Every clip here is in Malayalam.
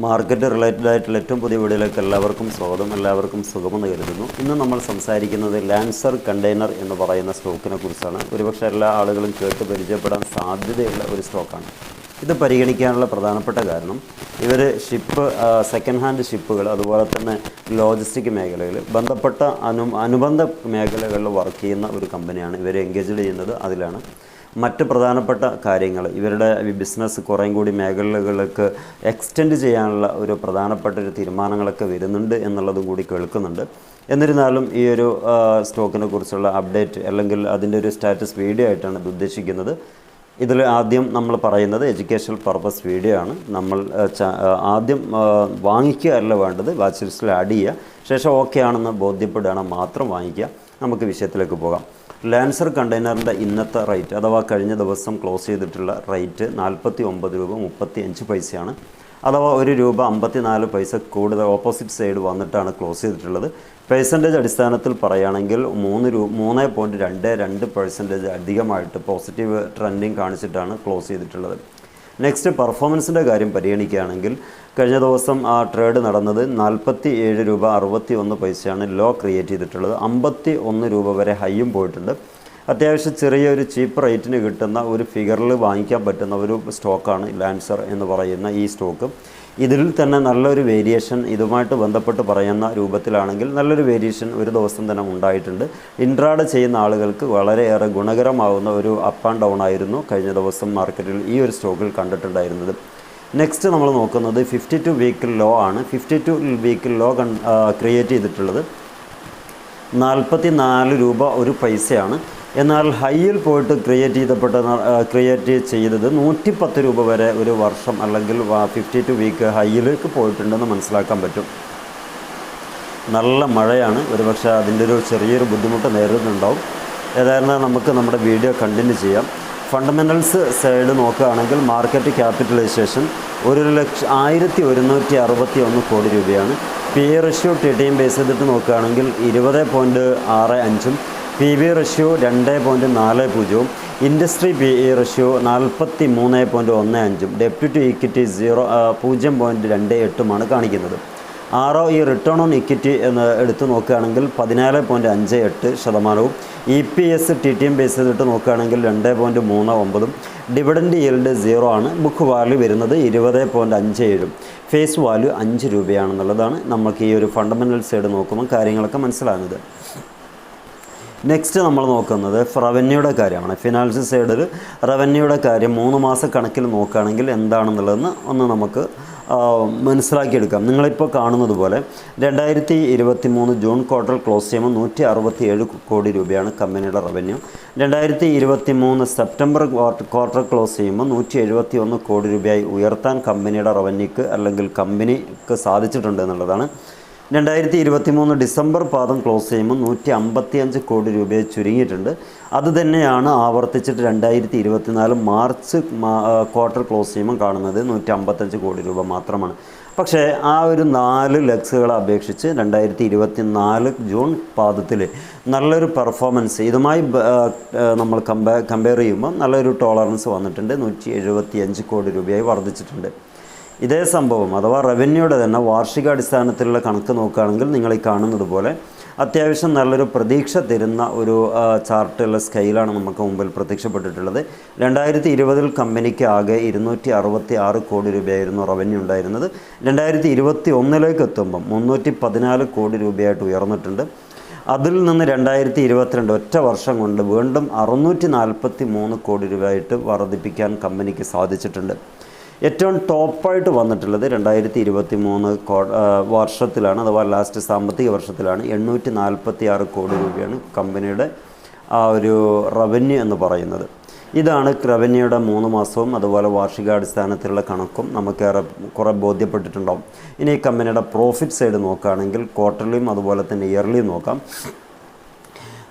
മാർക്കറ്റ് റിലേറ്റഡ് ആയിട്ടുള്ള ഏറ്റവും പുതിയ വീഡിയോയിലേക്ക് എല്ലാവർക്കും സ്വാഗതം. എല്ലാവർക്കും സുഖമെന്ന് കരുതുന്നു. ഇന്ന് നമ്മൾ സംസാരിക്കുന്നത് ലാൻസർ കണ്ടെയ്നർ എന്ന് പറയുന്ന സ്റ്റോക്കിനെ കുറിച്ചാണ്. ഒരുപക്ഷെ എല്ലാ ആളുകളും കേട്ട് പരിചയപ്പെടാൻ സാധ്യതയുള്ള ഒരു സ്റ്റോക്കാണ്. ഇത് പരിഗണിക്കാനുള്ള പ്രധാനപ്പെട്ട കാരണം ഇവർ സെക്കൻഡ് ഹാൻഡ് ഷിപ്പുകൾ, അതുപോലെ തന്നെ ലോജിസ്റ്റിക് മേഖലയിൽ ബന്ധപ്പെട്ട അനുബന്ധ മേഖലകളിൽ വർക്ക് ചെയ്യുന്ന ഒരു കമ്പനിയാണ്. ഇവർ എൻഗേജ്ഡ് ചെയ്യുന്നത് അതിലാണ്. മറ്റ് പ്രധാനപ്പെട്ട കാര്യങ്ങൾ, ഇവരുടെ ബിസിനസ് കുറേയും കൂടി മേഖലകളിലേക്ക് എക്സ്റ്റെൻഡ് ചെയ്യാനുള്ള ഒരു പ്രധാനപ്പെട്ട ഒരു തീരുമാനങ്ങളൊക്കെ വരുന്നുണ്ട് എന്നുള്ളതും കൂടി കേൾക്കുന്നുണ്ട്. എന്നിരുന്നാലും ഈ ഒരു സ്റ്റോക്കിനെ കുറിച്ചുള്ള അപ്ഡേറ്റ് അല്ലെങ്കിൽ അതിൻ്റെ ഒരു സ്റ്റാറ്റസ് വീഡിയോ ആയിട്ടാണ് ഇത് ഉദ്ദേശിക്കുന്നത്. ഇതിൽ ആദ്യം നമ്മൾ പറയുന്നത് എഡ്യൂക്കേഷണൽ പർപ്പസ് വീഡിയോ ആണ്. നമ്മൾ ആദ്യം വാങ്ങിക്കുക അല്ല വേണ്ടത്, വാച്ച് ലിസ്റ്റിൽ ആഡ് ചെയ്യുക, ശേഷം ഓക്കെ ആണെന്ന് ബോധ്യപ്പെടുകയാണ് മാത്രം വാങ്ങിക്കുക. നമുക്ക് വിഷയത്തിലേക്ക് പോകാം. ലാൻസർ കണ്ടെയ്നറിൻ്റെ ഇന്നത്തെ റേറ്റ് അഥവാ കഴിഞ്ഞ ദിവസം ക്ലോസ് ചെയ്തിട്ടുള്ള റേറ്റ് 49 രൂപ 35 പൈസയാണ്. അഥവാ 1 രൂപ 54 പൈസ കൂടുതൽ ഓപ്പോസിറ്റ് സൈഡ് വന്നിട്ടാണ് ക്ലോസ് ചെയ്തിട്ടുള്ളത്. പെർസെൻറ്റേജ് അടിസ്ഥാനത്തിൽ പറയുകയാണെങ്കിൽ 3.22% അധികമായിട്ട് പോസിറ്റീവ് ട്രെൻഡിങ് കാണിച്ചിട്ടാണ് ക്ലോസ് ചെയ്തിട്ടുള്ളത്. നെക്സ്റ്റ് പെർഫോമൻസിൻ്റെ കാര്യം പരിഗണിക്കുകയാണെങ്കിൽ കഴിഞ്ഞ ദിവസം ആ ട്രേഡ് നടന്നത് 47 രൂപ 61 പൈസയാണ് ലോ ക്രിയേറ്റ് ചെയ്തിട്ടുള്ളത്. 51 രൂപ വരെ ഹൈയും പോയിട്ടുണ്ട്. അത്യാവശ്യം ചെറിയൊരു ചീപ്പ് റേറ്റിന് കിട്ടുന്ന ഒരു ഫിഗറിൽ വാങ്ങിക്കാൻ പറ്റുന്ന ഒരു സ്റ്റോക്കാണ് ലാൻസർ എന്ന് പറയുന്ന ഈ സ്റ്റോക്ക്. ഇതിൽ തന്നെ നല്ലൊരു വേരിയേഷൻ ഇതുമായിട്ട് ബന്ധപ്പെട്ട് പറയുന്ന രൂപത്തിലാണെങ്കിൽ നല്ലൊരു വേരിയേഷൻ ഒരു ദിവസം തന്നെ ഉണ്ടായിട്ടുണ്ട്. ഇൻട്രാഡ് ചെയ്യുന്ന ആളുകൾക്ക് വളരെയേറെ ഗുണകരമാവുന്ന ഒരു അപ്പ് ആൻഡ് ഡൗൺ ആയിരുന്നു കഴിഞ്ഞ ദിവസം മാർക്കറ്റിൽ ഈ ഒരു സ്റ്റോക്കിൽ കണ്ടിട്ടുണ്ടായിരുന്നത്. നെക്സ്റ്റ് നമ്മൾ നോക്കുന്നത് 52 വീക്കിൽ ലോ ആണ്. 52 വീക്കിൽ ലോ ക്രിയേറ്റ് ചെയ്തിട്ടുള്ളത് 44 രൂപ 1 പൈസയാണ്. എന്നാൽ ഹൈയിൽ പോയിട്ട് ക്രിയേറ്റ് ചെയ്തത് 110 രൂപ വരെ ഒരു വർഷം അല്ലെങ്കിൽ 52 വീക്ക് ഹൈയിലേക്ക് പോയിട്ടുണ്ടെന്ന് മനസ്സിലാക്കാൻ പറ്റും. നല്ല മഴയാണ്, ഒരുപക്ഷെ അതിൻ്റെ ഒരു ചെറിയൊരു ബുദ്ധിമുട്ട് നേരിടുന്നുണ്ടാവും. ഏതായാലും നമുക്ക് നമ്മുടെ വീഡിയോ കണ്ടിന്യൂ ചെയ്യാം. ഫണ്ടമെൻ്റൽസ് സൈഡ് നോക്കുകയാണെങ്കിൽ മാർക്കറ്റ് ക്യാപിറ്റലൈസേഷൻ 1,01,161 കോടി രൂപയാണ്. P E ratio TTM base ചെയ്തിട്ട് നോക്കുകയാണെങ്കിൽ 20.65, PB ratio 2.40, industry PE ratio 43.15, ഡെപ്റ്റ് ടു ഇക്വിറ്റി 0.28 കാണിക്കുന്നത്. ROE റിട്ടേൺ ഓൺ ഇക്വിറ്റി എന്ന് എടുത്ത് നോക്കുകയാണെങ്കിൽ 14.58%. EPS TTM ബേസ് ചെയ്തിട്ട് നോക്കുകയാണെങ്കിൽ 2.39. ഡിവിഡൻഡ് yield 0 ആണ്. ബുക്ക് വാല്യൂ വരുന്നത് 20.57. ഫേസ് വാല്യൂ 5 രൂപയാണെന്നുള്ളതാണ് നമുക്ക് ഈ ഒരു ഫണ്ടമെൻ്റൽ സൈഡ് നോക്കുമ്പോൾ കാര്യങ്ങളൊക്കെ മനസ്സിലാകുന്നത്. നെക്സ്റ്റ് നമ്മൾ നോക്കുന്നത് റവന്യൂയുടെ കാര്യമാണ്. ഫിനാൻഷ്യൽ സൈഡിൽ റവന്യൂയുടെ കാര്യം 3 മാസ കണക്കിൽ നോക്കുകയാണെങ്കിൽ എന്താണെന്നുള്ളതെന്ന് ഒന്ന് നമുക്ക് മനസ്സിലാക്കിയെടുക്കാം. നിങ്ങളിപ്പോൾ കാണുന്നത് പോലെ 2023 ജൂൺ ക്വാർട്ടർ ക്ലോസ് ചെയ്യുമ്പോൾ 167 കോടി രൂപയാണ് കമ്പനിയുടെ റവന്യൂ. 2023 സെപ്റ്റംബർ ക്വാർട്ടർ ക്ലോസ് ചെയ്യുമ്പോൾ 171 കോടി രൂപയായി ഉയർത്താൻ കമ്പനിയുടെ റവന്യൂക്ക് അല്ലെങ്കിൽ കമ്പനിക്ക് സാധിച്ചിട്ടുണ്ട് എന്നുള്ളതാണ്. 2023 ഡിസംബർ പാദം ക്ലോസ് ചെയ്യുമ്പോൾ 155 കോടി രൂപയെ ചുരുങ്ങിയിട്ടുണ്ട്. അതുതന്നെയാണ് ആവർത്തിച്ചിട്ട് 2024 മാർച്ച് ക്വാർട്ടർ ക്ലോസ് ചെയ്യുമ്പോൾ കാണുന്നത് 155 കോടി രൂപ മാത്രമാണ്. പക്ഷേ ആ ഒരു 4 ലെഗ്സുകളെ അപേക്ഷിച്ച് 2024 ജൂൺ പാദത്തിൽ നല്ലൊരു പെർഫോമൻസ് ഇതുമായി നമ്മൾ കമ്പയർ ചെയ്യുമ്പോൾ നല്ലൊരു ടോളറൻസ് വന്നിട്ടുണ്ട്. 175 കോടി രൂപയായി വർദ്ധിച്ചിട്ടുണ്ട്. ഇതേ സംഭവം അഥവാ റവന്യൂയുടെ തന്നെ വാർഷികാടിസ്ഥാനത്തിലുള്ള കണക്ക് നോക്കുകയാണെങ്കിൽ നിങ്ങൾ ഈ കാണുന്നത് പോലെ അത്യാവശ്യം നല്ലൊരു പ്രതീക്ഷ തരുന്ന ഒരു ചാർട്ടുള്ള സ്കെയിലാണ് നമുക്ക് മുമ്പിൽ പ്രത്യക്ഷപ്പെട്ടിട്ടുള്ളത്. 2020 കമ്പനിക്ക് ആകെ 266 കോടി രൂപയായിരുന്നു റവന്യൂ ഉണ്ടായിരുന്നത്. 2021 എത്തുമ്പം 314 കോടി രൂപയായിട്ട് ഉയർന്നിട്ടുണ്ട്. അതിൽ നിന്ന് 2022 ഒറ്റ വർഷം കൊണ്ട് വീണ്ടും 643 കോടി രൂപയായിട്ട് വർദ്ധിപ്പിക്കാൻ കമ്പനിക്ക് സാധിച്ചിട്ടുണ്ട്. ഏറ്റവും ടോപ്പായിട്ട് വന്നിട്ടുള്ളത് 2023 വർഷത്തിലാണ്, അഥവാ ലാസ്റ്റ് സാമ്പത്തിക വർഷത്തിലാണ്. 846 കോടി രൂപയാണ് കമ്പനിയുടെ ആ ഒരു റവന്യൂ എന്ന് പറയുന്നത്. ഇതാണ് റവന്യൂയുടെ 3 മാസവും അതുപോലെ വാർഷികാടിസ്ഥാനത്തിലുള്ള കണക്കും നമുക്ക് കുറേ ബോധ്യപ്പെട്ടിട്ടുണ്ടാവും. ഇനി കമ്പനിയുടെ പ്രോഫിറ്റ് സൈഡ് നോക്കുകയാണെങ്കിൽ ക്വാർട്ടർലിയും അതുപോലെ തന്നെ ഇയർലിയും നോക്കാം.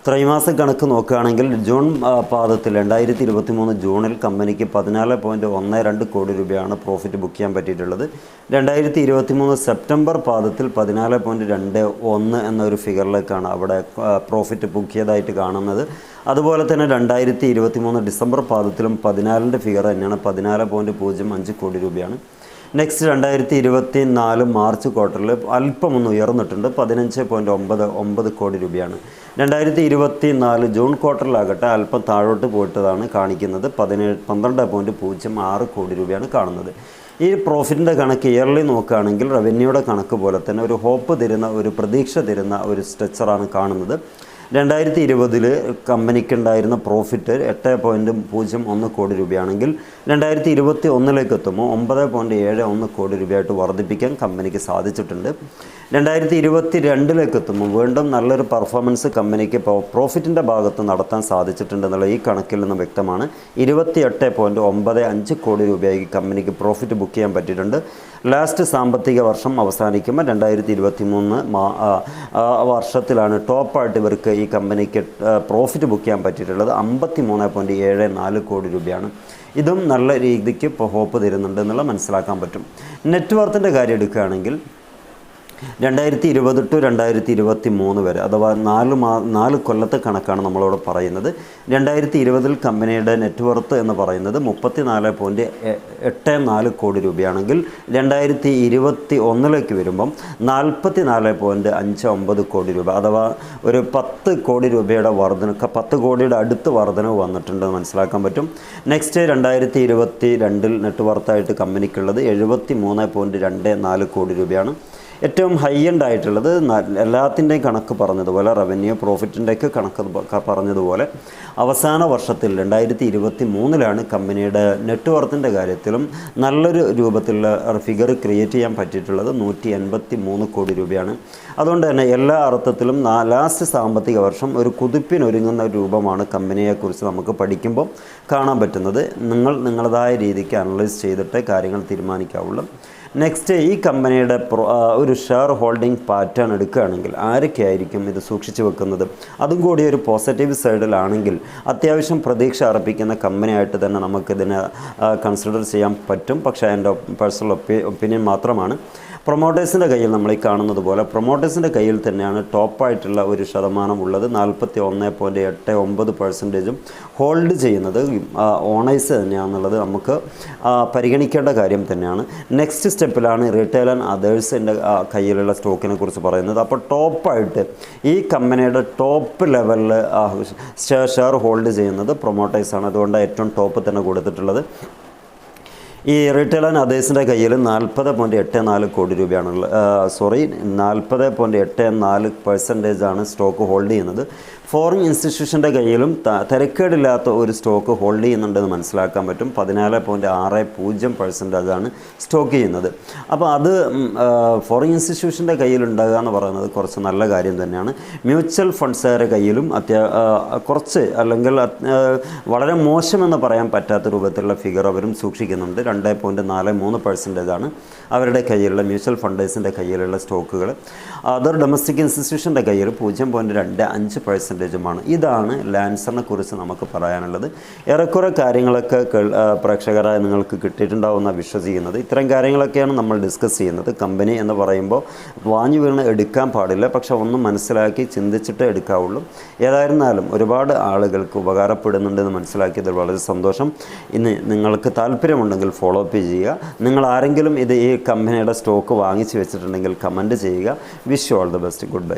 ത്രൈമാസ കണക്ക് നോക്കുകയാണെങ്കിൽ ജൂൺ പാദത്തിൽ 2023 ജൂണിൽ കമ്പനിക്ക് 14.12 കോടി രൂപയാണ് പ്രോഫിറ്റ് ബുക്ക് ചെയ്യാൻ പറ്റിയിട്ടുള്ളത്. 2023 സെപ്റ്റംബർ പാദത്തിൽ 14.21 എന്നൊരു ഫിഗറിലേക്കാണ് അവിടെ പ്രോഫിറ്റ് ബുക്ക് ചെയ്തതായിട്ട് കാണുന്നത്. അതുപോലെ തന്നെ 2023 ഡിസംബർ പാദത്തിലും 14ൻ്റെ ഫിഗർ തന്നെയാണ്, 14.05 കോടി രൂപയാണ്. നെക്സ്റ്റ് 2024 മാർച്ച് ക്വാർട്ടറിൽ അല്പം ഒന്ന് ഉയർന്നിട്ടുണ്ട്, 15.99 കോടി രൂപയാണ്. 2024 ജൂൺ ക്വാർട്ടറിലാകട്ടെ അല്പം താഴോട്ട് പോയിട്ടതാണ് കാണിക്കുന്നത്, 12.06 കോടി രൂപയാണ് കാണുന്നത്. ഈ പ്രോഫിറ്റിൻ്റെ കണക്ക് ഇയർലി നോക്കുകയാണെങ്കിൽ റവന്യൂയുടെ കണക്ക് പോലെ തന്നെ ഒരു ഹോപ്പ് തരുന്ന, ഒരു പ്രതീക്ഷ തരുന്ന ഒരു സ്ട്രക്ചറാണ് കാണുന്നത്. 2020 കമ്പനിക്കുണ്ടായിരുന്ന പ്രോഫിറ്റ് 8.01 കോടി രൂപയാണെങ്കിൽ 2021 എത്തുമ്പോൾ 9.71 കോടി രൂപയായിട്ട് വർദ്ധിപ്പിക്കാൻ കമ്പനിക്ക് സാധിച്ചിട്ടുണ്ട്. 2022 എത്തുമ്പോൾ വീണ്ടും നല്ലൊരു പെർഫോമൻസ് കമ്പനിക്ക് പ്രോഫിറ്റിൻ്റെ ഭാഗത്ത് നടത്താൻ സാധിച്ചിട്ടുണ്ടെന്നുള്ള ഈ കണക്കിൽ നിന്ന് വ്യക്തമാണ്. 28.95 കോടി രൂപയായി കമ്പനിക്ക് പ്രോഫിറ്റ് ബുക്ക് ചെയ്യാൻ പറ്റിയിട്ടുണ്ട്. ലാസ്റ്റ് സാമ്പത്തിക വർഷം അവസാനിക്കുമ്പോൾ 2023 വർഷത്തിലാണ് ടോപ്പായിട്ട് ഇവർക്ക് ഈ കമ്പനിക്ക് പ്രോഫിറ്റ് ബുക്ക് ചെയ്യാൻ പറ്റിയിട്ടുള്ളത്. 53.74 കോടി രൂപയാണ്. ഇതും നല്ല രീതിക്ക് ഇപ്പോൾ ഹോപ്പ് തരുന്നുണ്ട് എന്നുള്ള മനസ്സിലാക്കാൻ പറ്റും. നെറ്റ് വർത്തിൻ്റെ കാര്യം എടുക്കുകയാണെങ്കിൽ 2020 to 2023 വരെ, അഥവാ 4 കൊല്ലത്തെ കണക്കാണ് നമ്മളോട് പറയുന്നത്. 2020 കമ്പനിയുടെ നെറ്റ് വർത്ത് എന്ന് പറയുന്നത് 34.84 കോടി രൂപയാണെങ്കിൽ 2021 വരുമ്പം 44.59 കോടി രൂപ, അഥവാ ഒരു 10 കോടി രൂപയുടെ വർധന, 10 കോടിയുടെ അടുത്ത് വർധനവ് വന്നിട്ടുണ്ടെന്ന് മനസ്സിലാക്കാൻ പറ്റും. നെക്സ്റ്റ് 2022 നെറ്റ് വർത്തായിട്ട് കമ്പനിക്കുള്ളത് 73.24 കോടി രൂപയാണ്. ഏറ്റവും ഹൈ എൻഡ് ആയിട്ടുള്ളത് എല്ലാത്തിൻ്റെയും കണക്ക് പറഞ്ഞതുപോലെ, റവന്യൂ പ്രോഫിറ്റിൻ്റെയൊക്കെ കണക്ക് പറഞ്ഞതുപോലെ അവസാന വർഷത്തിൽ 2023 കമ്പനിയുടെ നെറ്റ് വർത്തിൻ്റെ കാര്യത്തിലും നല്ലൊരു രൂപത്തിലുള്ള ഫിഗർ ക്രിയേറ്റ് ചെയ്യാൻ പറ്റിയിട്ടുള്ളത് 183 കോടി രൂപയാണ്. അതുകൊണ്ട് തന്നെ എല്ലാ അർത്ഥത്തിലും ലാസ്റ്റ് സാമ്പത്തിക വർഷം ഒരു കുതിപ്പിനൊരുങ്ങുന്ന രൂപമാണ് കമ്പനിയെക്കുറിച്ച് നമുക്ക് പഠിക്കുമ്പോൾ കാണാൻ പറ്റുന്നത്. നിങ്ങളുടേതായ രീതിക്ക് അനലൈസ് ചെയ്തിട്ട് കാര്യങ്ങൾ തീരുമാനിക്കാവുള്ളൂ. നെക്സ്റ്റ്, ഈ കമ്പനിയുടെ ഒരു ഷെയർ ഹോൾഡിംഗ് പാറ്റേൺ എടുക്കുകയാണെങ്കിൽ ആരൊക്കെ ആയിരിക്കും ഇത് സൂക്ഷിച്ചു വെക്കുന്നത്? അതും കൂടി ഒരു പോസിറ്റീവ് സൈഡിലാണെങ്കിൽ അത്യാവശ്യം പ്രതീക്ഷ അർപ്പിക്കുന്ന കമ്പനിയായിട്ട് തന്നെ നമുക്കിതിനെ കൺസിഡർ ചെയ്യാൻ പറ്റും. പക്ഷേ എൻ്റെ പേഴ്സണൽ ഒപ്പീനിയൻ മാത്രമാണ്. പ്രൊമോട്ടേഴ്സിൻ്റെ കയ്യിൽ നമ്മൾ ഈ കാണുന്നത് പോലെ പ്രൊമോട്ടേഴ്സിൻ്റെ കയ്യിൽ തന്നെയാണ് ടോപ്പായിട്ടുള്ള ഒരു ശതമാനം ഉള്ളത്. 41.89% ഹോൾഡ് ചെയ്യുന്നത് ഓണേഴ്സ് തന്നെയാണെന്നുള്ളത് നമുക്ക് പരിഗണിക്കേണ്ട കാര്യം തന്നെയാണ്. നെക്സ്റ്റ് സ്റ്റെപ്പിലാണ് റീറ്റെയിൽ ആൻഡ് അതേഴ്സിൻ്റെ കയ്യിലുള്ള സ്റ്റോക്കിനെ കുറിച്ച് പറയുന്നത്. അപ്പോൾ ടോപ്പായിട്ട് ഈ കമ്പനിയുടെ ടോപ്പ് ലെവലിൽ ഷെയർ ഹോൾഡ് ചെയ്യുന്നത് പ്രൊമോട്ടേഴ്സാണ്. അതുകൊണ്ട് ഏറ്റവും ടോപ്പ് തന്നെ കൊടുത്തിട്ടുള്ളത്. ഈ റീറ്റെയിൽ ആൻഡ് അതേഴ്സിൻ്റെ കയ്യിൽ 40.84 കോടി രൂപയാണുള്ളത്. 40.84% സ്റ്റോക്ക് ഹോൾഡ് ചെയ്യുന്നത്. ഫോറിൻ ഇൻസ്റ്റിറ്റ്യൂഷൻ്റെ കയ്യിലും തിരക്കേടില്ലാത്ത ഒരു സ്റ്റോക്ക് ഹോൾഡ് ചെയ്യുന്നുണ്ടെന്ന് മനസ്സിലാക്കാൻ പറ്റും. 14.60% സ്റ്റോക്ക് ചെയ്യുന്നത്. അപ്പോൾ അത് ഫോറിൻ ഇൻസ്റ്റിറ്റ്യൂഷൻ്റെ കയ്യിലുണ്ടാകുക എന്ന് പറയുന്നത് കുറച്ച് നല്ല കാര്യം തന്നെയാണ്. മ്യൂച്വൽ ഫണ്ട്സുകാരുടെ കയ്യിലും കുറച്ച്, അല്ലെങ്കിൽ വളരെ മോശമെന്ന് പറയാൻ പറ്റാത്ത രൂപത്തിലുള്ള ഫിഗർ അവരും സൂക്ഷിക്കുന്നുണ്ട്. 2.43% അവരുടെ കയ്യിലുള്ള മ്യൂച്വൽ ഫണ്ടേഴ്സിൻ്റെ കയ്യിലുള്ള സ്റ്റോക്കുകൾ. അതർ ഡൊമസ്റ്റിക് ഇൻസ്റ്റിറ്റ്യൂഷൻ്റെ കയ്യിൽ 0.25%. ഇതാണ് ലാൻസറിനെ കുറിച്ച് നമുക്ക് പറയാനുള്ളത്. ഏറെക്കുറെ കാര്യങ്ങളൊക്കെ പ്രേക്ഷകരായ നിങ്ങൾക്ക് കിട്ടിയിട്ടുണ്ടാവുമെന്ന് വിശ്വസിക്കുന്നത്. ഇത്തരം കാര്യങ്ങളൊക്കെയാണ് നമ്മൾ ഡിസ്കസ് ചെയ്യുന്നത്. കമ്പനി എന്ന് പറയുമ്പോൾ വാങ്ങി വീണ് എടുക്കാൻ പാടില്ല, പക്ഷെ ഒന്ന് മനസ്സിലാക്കി ചിന്തിച്ചിട്ട് എടുക്കാവുള്ളൂ. ഏതായിരുന്നാലും ഒരുപാട് ആളുകൾക്ക് ഉപകാരപ്പെടുന്നുണ്ടെന്ന് മനസ്സിലാക്കിയതിൽ വളരെ സന്തോഷം. ഇന്ന് നിങ്ങൾക്ക് താല്പര്യമുണ്ടെങ്കിൽ ഫോളോ അപ്പ് ചെയ്യുക. നിങ്ങൾ ആരെങ്കിലും ഈ കമ്പനിയുടെ സ്റ്റോക്ക് വാങ്ങിച്ച് വെച്ചിട്ടുണ്ടെങ്കിൽ കമൻറ്റ് ചെയ്യുക. Wish you all the best. Good bye.